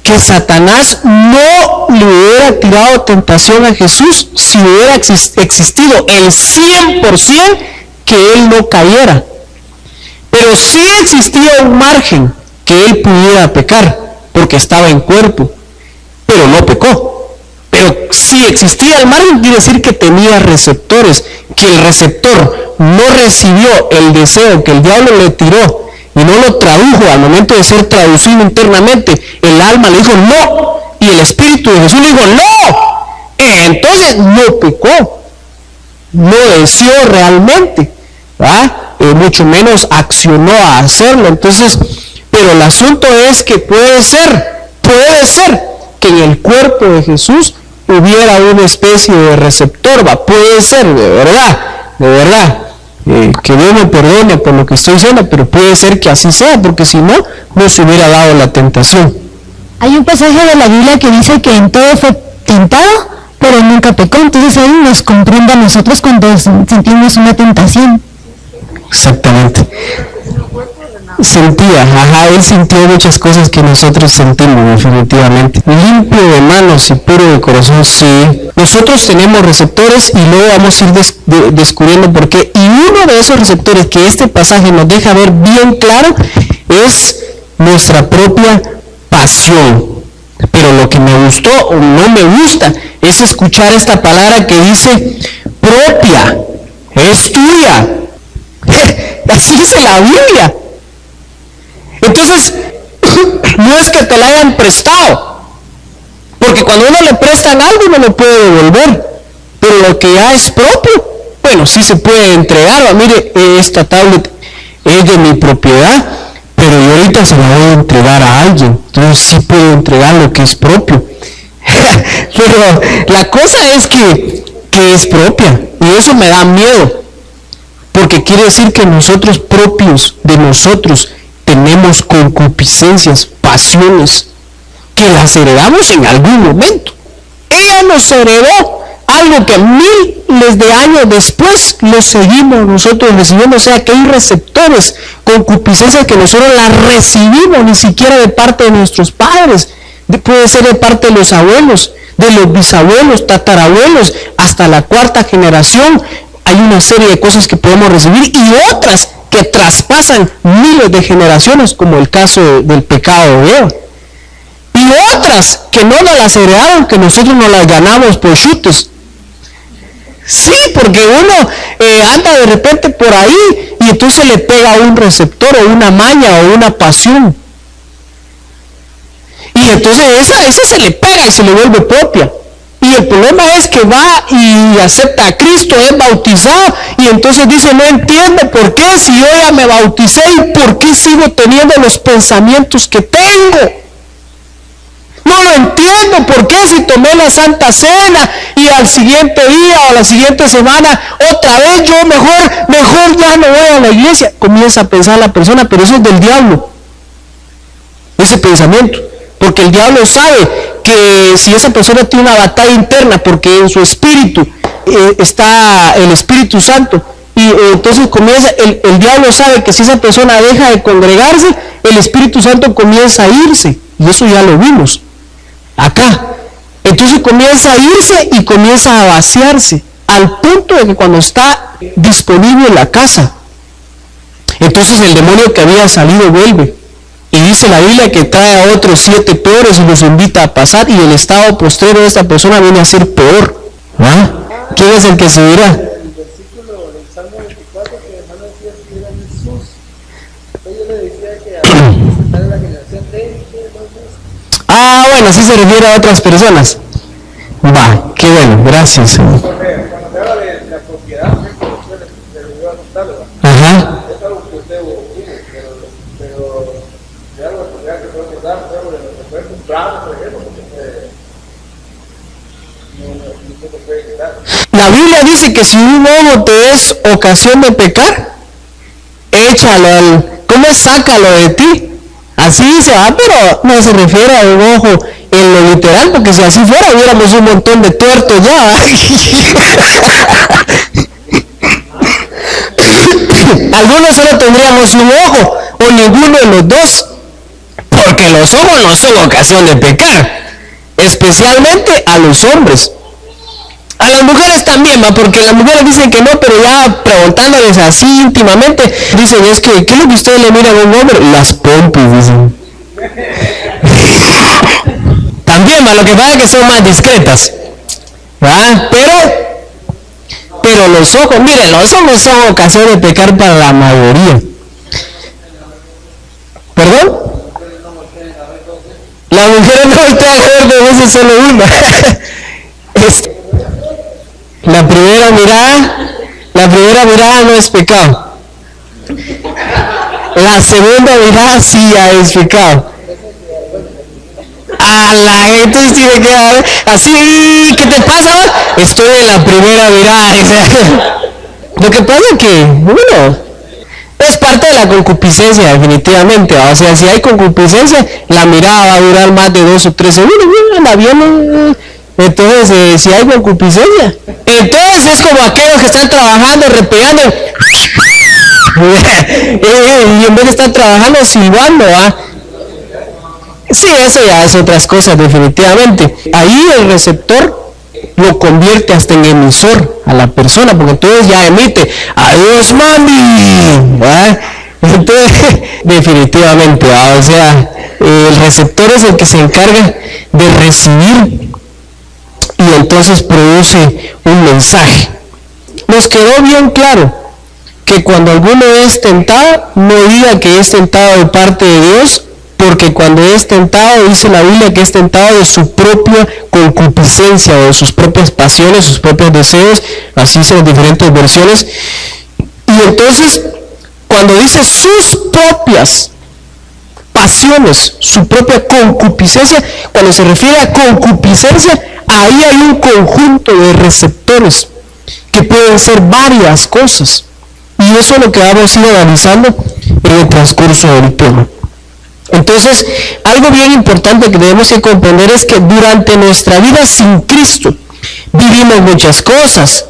que Satanás no le hubiera tirado tentación a Jesús si hubiera existido el 100% que Él no cayera. Pero sí existía un margen que Él pudiera pecar, porque estaba en cuerpo, pero no pecó. Pero si existía el margen, quiere decir que tenía receptores, que el receptor no recibió el deseo que el diablo le tiró y no lo tradujo al momento de ser traducido internamente. El alma le dijo no, y el Espíritu de Jesús le dijo no. Entonces no pecó, no deseó realmente, mucho menos accionó a hacerlo. Entonces, pero el asunto es que puede ser que en el cuerpo de Jesús hubiera una especie de receptor, puede ser, de verdad, que Dios me perdone por lo que estoy diciendo, pero puede ser que así sea, porque si no, no se hubiera dado la tentación. Hay un pasaje de la Biblia que dice que en todo fue tentado, pero nunca pecó. Entonces ahí nos comprende a nosotros cuando sentimos una tentación. Exactamente. Él sintió muchas cosas que nosotros sentimos, definitivamente. Limpio de manos y puro de corazón, sí. Nosotros tenemos receptores y luego vamos a ir descubriendo por qué. Y uno de esos receptores que este pasaje nos deja ver bien claro es nuestra propia pasión. Pero lo que me gustó o no me gusta es escuchar esta palabra que dice propia, es tuya. Así dice la Biblia. Entonces, no es que te la hayan prestado, porque cuando uno le prestan algo uno lo puede devolver, pero lo que ya es propio, bueno, sí se puede entregar. Mire, esta tablet es de mi propiedad, pero yo ahorita se la voy a entregar a alguien, entonces sí puedo entregar lo que es propio. Pero la cosa es que es propia, y eso me da miedo, porque quiere decir que nosotros propios de nosotros tenemos concupiscencias, pasiones, que las heredamos en algún momento. Ella nos heredó algo que miles de años después lo seguimos nosotros recibiendo. O sea que hay receptores, concupiscencias que nosotros las recibimos ni siquiera de parte de nuestros padres, puede ser de parte de los abuelos, de los bisabuelos, tatarabuelos, hasta la cuarta generación. Hay una serie de cosas que podemos recibir y otras que traspasan miles de generaciones, como el caso del pecado de Eva. Y otras que no nos las heredaron, que nosotros nos las ganamos por chutes. Sí, porque uno anda de repente por ahí y entonces le pega un receptor o una maña o una pasión. Y entonces esa se le pega y se le vuelve propia. Y el problema es que va y acepta a Cristo, es bautizado, y entonces dice, no entiende por qué si yo ya me bauticé y por qué sigo teniendo los pensamientos que tengo. No lo entiende. entiendo por qué si tomé la Santa Cena y al siguiente día o a la siguiente semana otra vez yo mejor ya no voy a la iglesia. Comienza a pensar la persona, pero eso es del diablo, ese pensamiento, porque el diablo sabe que si esa persona tiene una batalla interna, porque en su espíritu está el Espíritu Santo, y entonces comienza, el diablo sabe que si esa persona deja de congregarse, el Espíritu Santo comienza a irse, y eso ya lo vimos acá. Entonces comienza a irse y comienza a vaciarse, al punto de que cuando está disponible en la casa, entonces el demonio que había salido vuelve. Y dice la Biblia que trae a otros 7 peores y los invita a pasar, y el estado postrero de esta persona viene a ser peor. ¿Ah? ¿Quién es el que se irá? El versículo del Salmo 24 que el hermano decía que era Jesús. Yo le decía que a la generación de Ah, bueno, sí se refiere a otras personas. Va, qué bueno, gracias. cuando se habla de la propiedad, le voy a contarlo. Ajá. Es algo que usted vive, pero de algo de propiedad que podemos dar, algo de lo que puede comprar, por ejemplo, no se puede quitar. La Biblia dice que si un ojo te es ocasión de pecar, échalo ¿cómo es? Sácalo de ti. Así dice, pero no se refiere a un ojo en lo literal, porque si así fuera hubiéramos un montón de tuertos ya. Algunos solo tendríamos un ojo o ninguno de los dos, porque los ojos no son ocasión de pecar, especialmente a los hombres. A las mujeres también, porque las mujeres dicen que no, pero ya preguntándoles así íntimamente, dicen, es que, ¿qué es lo que ustedes le miran a un hombre? Las pompis, dicen. También, lo que pasa es que son más discretas, ¿verdad? Pero los ojos, miren, los ojos son ocasión de pecar para la mayoría. ¿Perdón? Las mujeres no voltean a ver de veces solo una. La primera mirada no es pecado. La segunda mirada sí ya es pecado. La gente tiene que ver así, ¿qué te pasa? Estoy en la primera mirada. Lo que pasa es que, bueno, es parte de la concupiscencia definitivamente. O sea, si hay concupiscencia, la mirada va a durar más de 2 o 3 segundos. La viene. Entonces, si hay concupiscencia, entonces es como aquellos que están trabajando, repegando, y en vez de estar trabajando, silbando, sí, eso ya es otras cosas definitivamente. Ahí el receptor lo convierte hasta en emisor a la persona, porque entonces ya emite, adiós mami, entonces definitivamente, o sea, el receptor es el que se encarga de recibir y entonces produce un mensaje. Nos quedó bien claro que cuando alguno es tentado, no diga que es tentado de parte de Dios, porque cuando es tentado, dice la Biblia que es tentado de su propia concupiscencia o de sus propias pasiones, sus propios deseos, así son diferentes versiones. Y entonces, cuando dice sus propias pasiones, su propia concupiscencia, cuando se refiere a concupiscencia, ahí hay un conjunto de receptores que pueden ser varias cosas, y eso es lo que vamos a ir analizando en el transcurso del tema. Entonces, algo bien importante que debemos de comprender es que durante nuestra vida sin Cristo vivimos muchas cosas,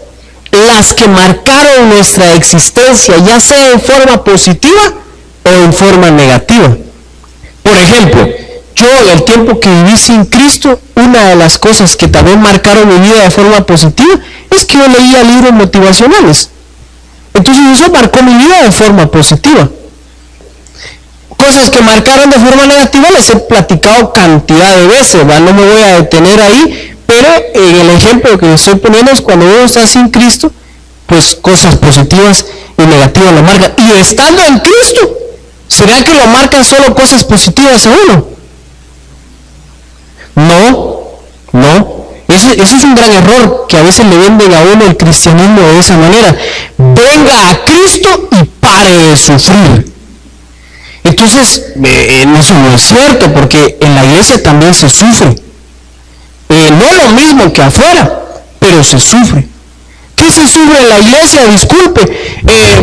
las que marcaron nuestra existencia, ya sea en forma positiva o en forma negativa. Por ejemplo, yo en el tiempo que viví sin Cristo, una de las cosas que también marcaron mi vida de forma positiva es que yo leía libros motivacionales. Entonces eso marcó mi vida de forma positiva. Cosas que marcaron de forma negativa les he platicado cantidad de veces, no me voy a detener ahí, pero en el ejemplo que estoy poniendo es cuando uno está sin Cristo, pues cosas positivas y negativas lo marcan. Y estando en Cristo, ¿será que lo marcan solo cosas positivas a uno? No. Eso es un gran error que a veces le venden a uno el cristianismo de esa manera. Venga a Cristo y pare de sufrir. Entonces, eso no es cierto, porque en la iglesia también se sufre. No lo mismo que afuera, pero se sufre. ¿Qué se sufre en la iglesia? Disculpe,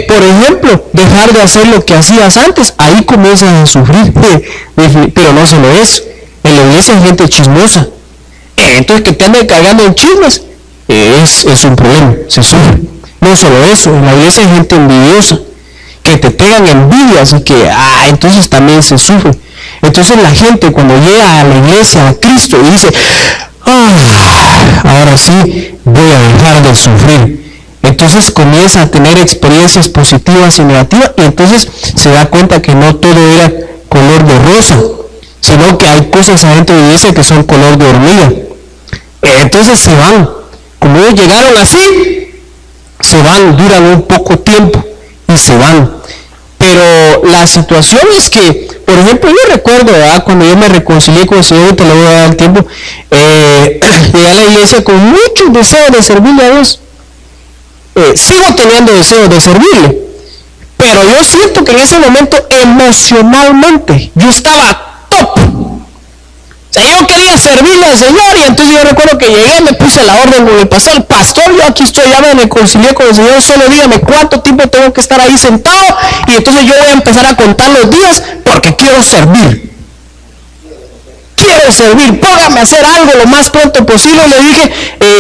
por ejemplo, dejar de hacer lo que hacías antes, ahí comienzas a sufrir, pero no solo eso, en la iglesia hay gente chismosa, entonces que te ande cagando en chismes, es un problema, se sufre. No solo eso, en la iglesia hay gente envidiosa, que te pegan envidias y que, entonces también se sufre. Entonces la gente cuando llega a la iglesia, a Cristo, y dice, ahora sí voy a dejar de sufrir, entonces comienza a tener experiencias positivas y negativas, y entonces se da cuenta que no todo era color de rosa, sino que hay cosas adentro de la iglesia que son color de hormiga. Entonces se van, como ellos llegaron así, se van, duran un poco tiempo y se van. Pero la situación es que, por ejemplo, yo recuerdo, cuando yo me reconcilié con el Señor, te lo voy a dar el tiempo, llegué a la iglesia con muchos deseos de servirle a Dios. Sigo teniendo deseos de servirle, pero yo siento que en ese momento emocionalmente yo estaba top. O sea, yo quería servirle al Señor, y entonces yo recuerdo que llegué, me puse la orden con el pastor, yo aquí estoy, ya me reconcilié con el Señor, solo dígame cuánto tiempo tengo que estar ahí sentado, y entonces yo voy a empezar a contar los días, porque quiero servir, póngame a hacer algo lo más pronto posible. Le dije,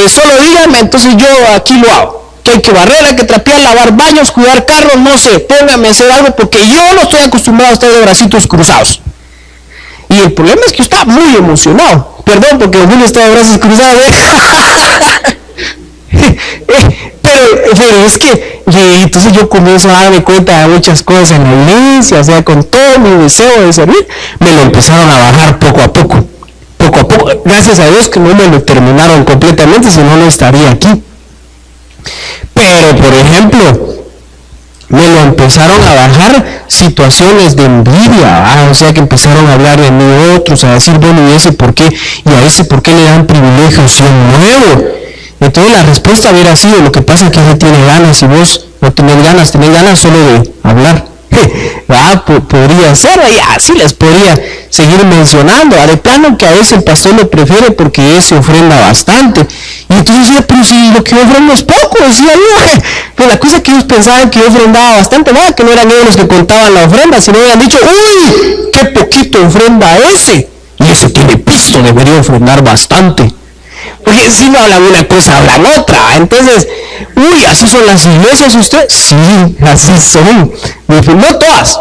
solo dígame, entonces yo aquí lo hago, que hay que barrer, hay que trapear, lavar baños, cuidar carros, no sé, póngame a hacer algo, porque yo no estoy acostumbrado a estar de bracitos cruzados. Y el problema es que yo estaba muy emocionado. Perdón, porque Julio estaba de brazos cruzados. Pero es que entonces yo comienzo a darme cuenta de muchas cosas en la iglesia, o sea, con todo mi deseo de servir, me lo empezaron a bajar poco a poco. Gracias a Dios que no me lo terminaron completamente, si no, no estaría aquí. Pero, por ejemplo, me lo empezaron a bajar situaciones de envidia, o sea que empezaron a hablar de mí otros, a decir, bueno, ¿y ese por qué? ¿Y a ese por qué le dan privilegios y un nuevo? Entonces la respuesta hubiera sido, lo que pasa es que él tiene ganas y vos no tenés ganas solo de hablar. Podría ser, así les podría seguir mencionando. De plano que a ese el pastor lo prefiere porque ese ofrenda bastante. Y entonces decía, pero si lo que yo ofrendo es poco, decía yo. Pero la cosa es que ellos pensaban que yo ofrendaba bastante, que no eran ellos los que contaban la ofrenda, sino habían dicho, uy, qué poquito ofrenda ese. Y ese tiene pisto, debería ofrendar bastante. Porque si no hablan una cosa, hablan otra. Entonces, ¿así son las iglesias ustedes? Sí, así son. No todas,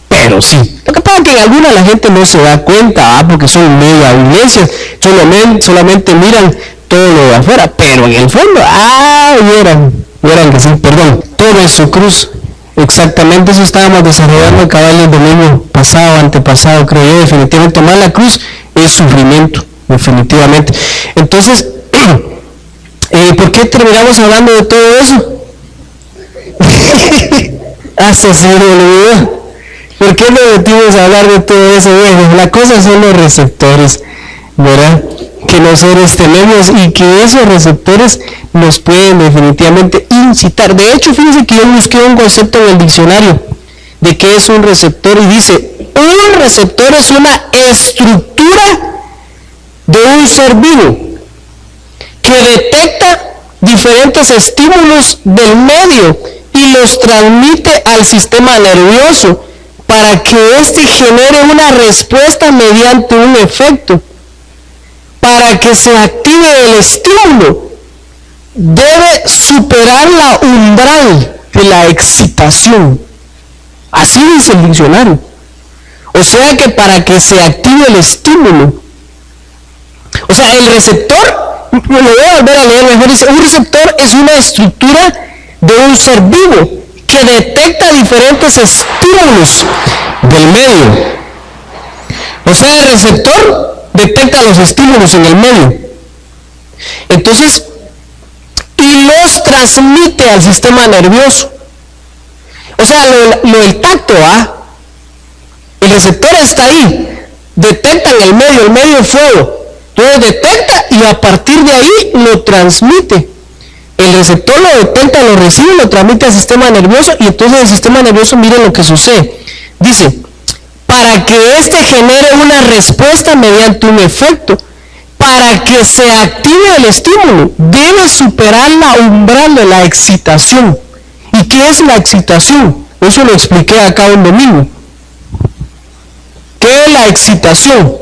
pero sí. Lo que pasa es que en algunas la gente no se da cuenta, porque son mega iglesias, solamente miran todo lo de afuera, pero en el fondo, vieran que sí, perdón, todo es su cruz. Exactamente, eso estábamos desarrollando cabal el domingo pasado, antepasado, creo yo. Definitivamente tomar la cruz es sufrimiento, definitivamente. Entonces, ¿por qué terminamos hablando de todo eso? Hasta se me olvidó. ¿Por qué nos metimos a hablar de todo eso? Bueno, la cosa son los receptores, ¿verdad? Que nosotros tenemos y que esos receptores nos pueden definitivamente incitar. De hecho, fíjense que yo busqué un concepto en el diccionario de qué es un receptor y dice, un receptor es una estructura de un ser vivo que detecta diferentes estímulos del medio y los transmite al sistema nervioso para que éste genere una respuesta mediante un efecto. Para que se active el estímulo, debe superar la umbral de la excitación. Así dice el diccionario. O sea que para que se active el estímulo, o sea, el receptor, lo voy a volver a leer mejor, dice, un receptor es una estructura de un ser vivo que detecta diferentes estímulos del medio. O sea, el receptor detecta los estímulos en el medio. Entonces, y los transmite al sistema nervioso. O sea, lo del tacto, el receptor está ahí, detecta en el medio fuego. Entonces detecta y a partir de ahí lo transmite. El receptor lo detecta, lo recibe, lo transmite al sistema nervioso y entonces el sistema nervioso, miren lo que sucede. Dice, para que éste genere una respuesta mediante un efecto, para que se active el estímulo, debe superar la umbral de la excitación. ¿Y qué es la excitación? Eso lo expliqué acá un domingo. ¿Qué es la excitación?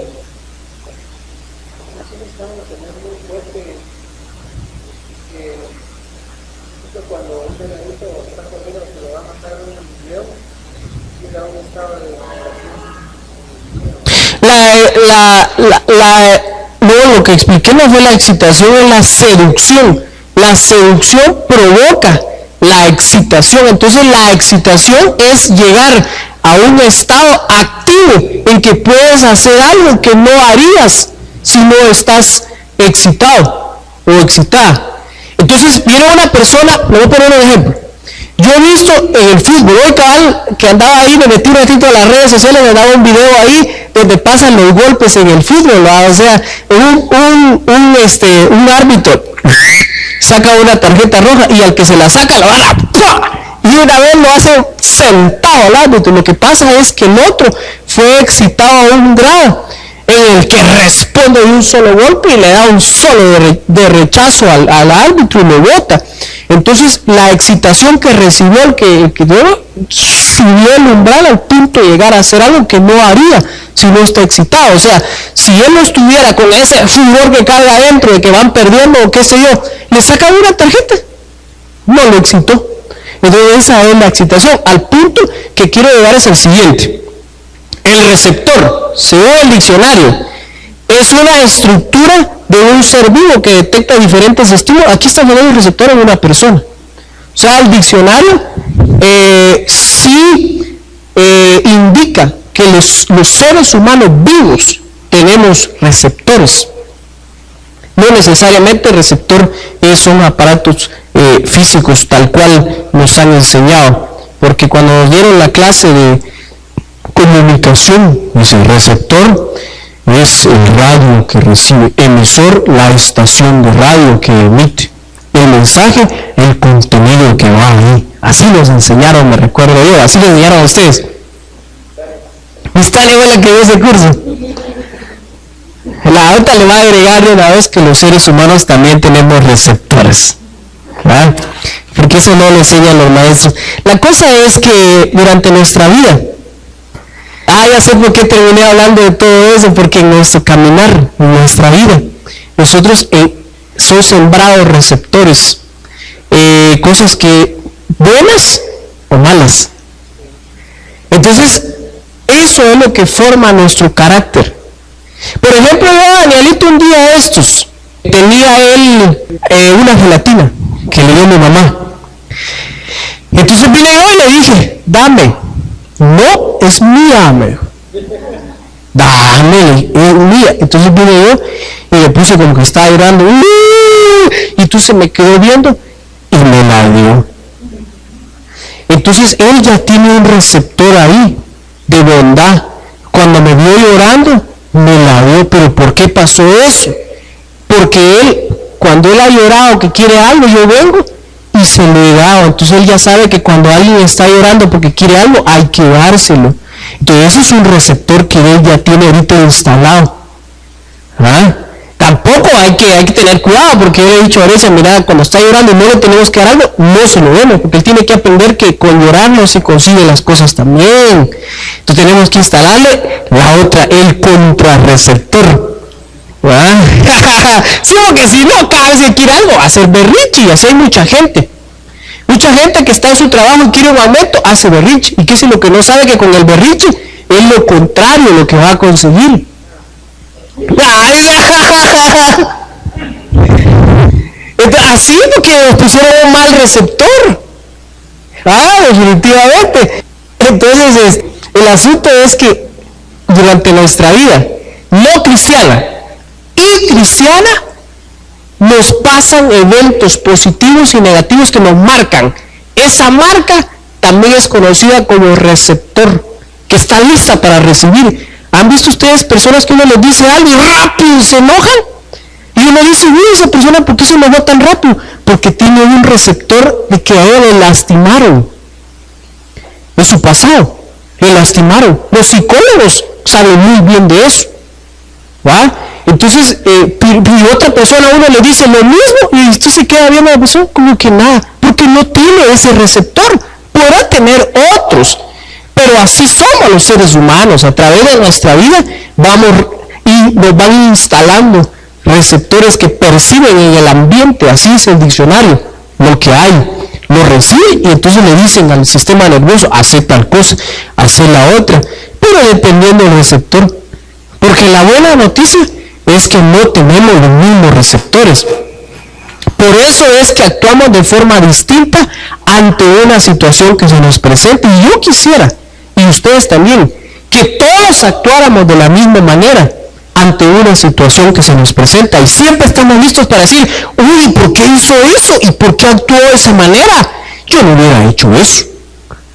No, lo que expliqué no fue la excitación, es la seducción. La seducción provoca la excitación. Entonces la excitación es llegar a un estado activo en que puedes hacer algo que no harías si no estás excitado o excitada. Entonces viene una persona, le voy a poner un ejemplo. Yo he visto en el fútbol, hoy cabal, que andaba ahí, me metí un ratito a las redes sociales, me daba un video ahí donde pasan los golpes en el fútbol, ¿verdad? O sea, un árbitro saca una tarjeta roja y al que se la saca la bala, ¡pua! Y una vez lo hace sentado al árbitro. Lo que pasa es que el otro fue excitado a un grado en el que responde de un solo golpe y le da un solo de rechazo al árbitro y lo bota. Entonces la excitación que recibió el que dio subió el umbral al punto de llegar a hacer algo que no haría si no está excitado. O sea, si él no estuviera con ese furor que carga adentro de que van perdiendo o qué sé yo, le sacan una tarjeta, no lo excitó. Entonces esa es la excitación. Al punto que quiero llegar es el siguiente: el receptor, según el diccionario, es una estructura de un ser vivo que detecta diferentes estímulos. Aquí está hablando el receptor en una persona. O sea, el diccionario sí indica que los seres humanos vivos tenemos receptores. No necesariamente el receptor son aparatos físicos tal cual nos han enseñado, porque cuando nos dieron la clase de comunicación, pues el receptor es el radio que recibe, emisor la estación de radio que emite, el mensaje, el contenido que va ahí. Así nos enseñaron, me recuerdo yo, así les enseñaron a ustedes. Está la que dio ese curso. La otra le va a agregar de una vez que los seres humanos también tenemos receptores, ¿verdad? Porque eso no lo enseñan los maestros. La cosa es que durante nuestra vida, ya sé por qué terminé hablando de todo eso, porque en nuestro caminar, en nuestra vida, nosotros son sembrados receptores, cosas que buenas o malas. Entonces, eso es lo que forma nuestro carácter. Por ejemplo, yo a Danielito un día de estos, tenía él una gelatina que le dio mi mamá. Entonces vine yo y le dije, dame. No, es mía, me dijo. Dame, es mía. Entonces vine yo y le puse como que estaba llorando. Y entonces me quedó viendo y me la dio. Entonces él ya tiene un receptor ahí de bondad. Cuando me vio llorando, me la dio. ¿Pero por qué pasó eso? Porque él, cuando él ha llorado que quiere algo, yo vengo y se lo he dado. Entonces él ya sabe que cuando alguien está llorando porque quiere algo, hay que dárselo. Entonces ese es un receptor que él ya tiene ahorita instalado. Tampoco hay que tener cuidado, porque yo le he dicho a Grecia, mira, cuando está llorando y no le tenemos que dar algo, no se lo demos, porque él tiene que aprender que con llorar no se consigue las cosas también. Entonces tenemos que instalarle la otra, el contrarreceptor. Sí, porque si no, cada vez que quiere algo, hacer berrinche, y así hay mucha gente. Mucha gente que está en su trabajo y quiere un aumento, hace berrinche. ¿Y qué es lo que no sabe? Que con el berrinche es lo contrario lo que va a conseguir. Así porque nos pusieron un mal receptor. Definitivamente. Entonces, el asunto es que durante nuestra vida no cristiana y cristiana nos pasan eventos positivos y negativos que nos marcan. Esa marca también es conocida como receptor, que está lista para recibir. ¿Han visto ustedes personas que uno les dice algo y rápido se enojan? Y uno dice, uy, esa persona, ¿por qué se enojó tan rápido? Porque tiene un receptor de que a él le lastimaron. En su pasado, le lastimaron. Los psicólogos saben muy bien de eso. Entonces entonces, y otra persona a uno le dice lo mismo y usted se queda viendo a la persona como que nada, porque no tiene ese receptor. Podrá tener otros, pero así somos los seres humanos. A través de nuestra vida vamos y nos van instalando receptores que perciben en el ambiente, así es el diccionario, lo que hay, lo recibe y entonces le dicen al sistema nervioso, hace tal cosa, hace la otra, pero dependiendo del receptor. Porque la buena noticia es que no tenemos los mismos receptores. Por eso es que actuamos de forma distinta ante una situación que se nos presenta. Y yo quisiera, y ustedes también, que todos actuáramos de la misma manera ante una situación que se nos presenta. Y siempre estamos listos para decir, uy, ¿por qué hizo eso? ¿Y por qué actuó de esa manera? Yo no hubiera hecho eso.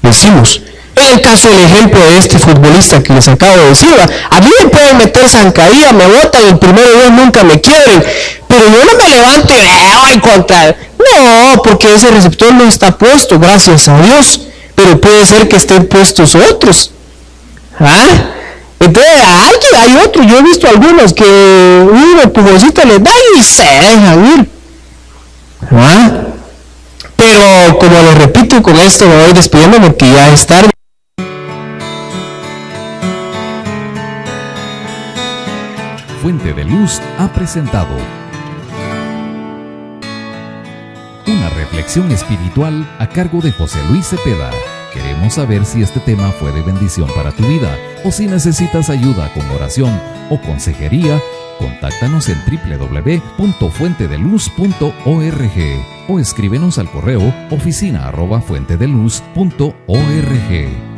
Decimos. En el caso del ejemplo de este futbolista que les acabo de decir, a mí me pueden meter zancadilla, me botan el primero día, nunca me quieren, pero yo no me levanto y voy contra. No, porque ese receptor no está puesto, gracias a Dios, pero puede ser que estén puestos otros. Entonces hay otros, yo he visto algunos que un empujoncito les da y se dejan ir. Pero como les repito, con esto me voy despidiendo porque ya es tarde. Fuente de Luz ha presentado una reflexión espiritual a cargo de José Luis Cepeda. Queremos saber si este tema fue de bendición para tu vida o si necesitas ayuda con oración o consejería. Contáctanos en www.fuentedeluz.org o escríbenos al correo oficina@fuentedeluz.org.